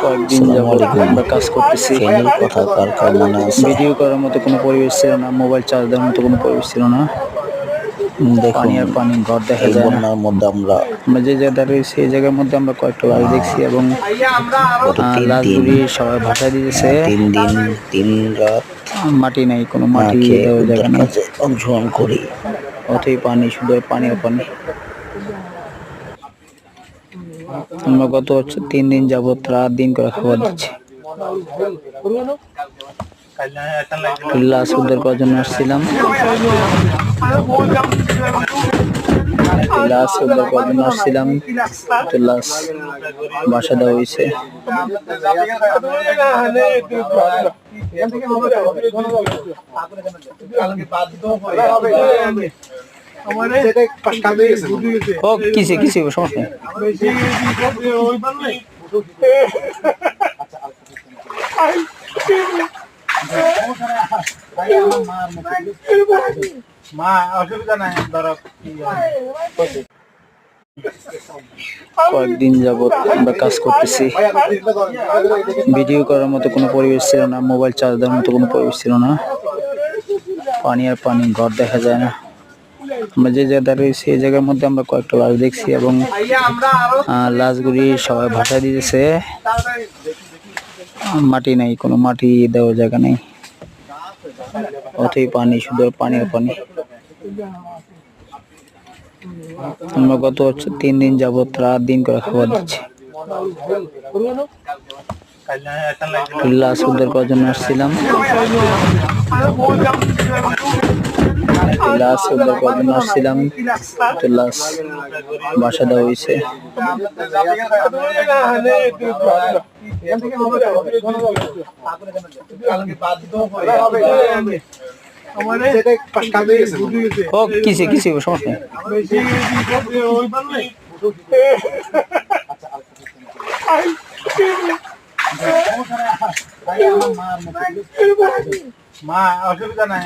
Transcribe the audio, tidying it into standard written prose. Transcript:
কয়েকদিন যাবত আমরা কাজ করতেছি। ফেনীর কথা কার কার মনে আছে? ভিডিও করার মতো কোনো পরিবেশ ছিল না, মোবাইল চার্জ দেওয়ার মতো কোনো পরিবেশ ছিল না। দেখুন, পানি আর পানি, ঘর দেখা এই যায় না। বন্যার মধ্যে আমরা আমরা যে জায়গায় রয়েছি এই জায়গার মধ্যে আমরা কয়েকটা লাশ দেখছি এবং গত 3 দিন, লাশগুলি সবাই ভাষায় দিতেছে 3 দিন 3 রাত মাটি নাই, কোনো না মাটি খেয়ে দেওয়ার জায়গা উদ্ধার নেই। কাজে অংশগ্রহণ করি। অথই পানি, শুধু পানি আর পানি। আমরা গত 3 দিন যাবত রাত দিন করে খাবার দিচ্ছি। লাশ উদ্ধার করার জন্য আসছিলাম, তো লাশ বাসা দেওয়া হয়েছে। হোক কিসে কিসে সমস্যা নেই। মা অসুবিধা নাই, কয়েকদিন যাবত আমরা কাজ করতেছি। ভিডিও করার মতো কোনো পরিবেশ ছিল না, মোবাইল চার্জ দেওয়ার মতো কোনো পরিবেশ ছিল না। পানি আর পানি, ঘর দেখা যায় না। আমরা যে জায়গায় রয়েছি এই জায়গার মধ্যে আমরা কয়েকটা লাশ দেখছি এবং লাশগুলি সবাই ভাষায় দিতেছে মাটি নাই, কোনো মাটি দেওয়ার জায়গা নেই। অথই পানি, শুধু পানি আর পানি। আমরা গত 3 দিন যাবত রাত দিন করে খাবার দিচ্ছি। লাশ উদ্ধার করার জন্য আসছিলাম, তো লাশ বাসা দেওয়া হয়েছে। হোক কিসে কিসে সমস্যা নেই। মা অসুবিধা নাই,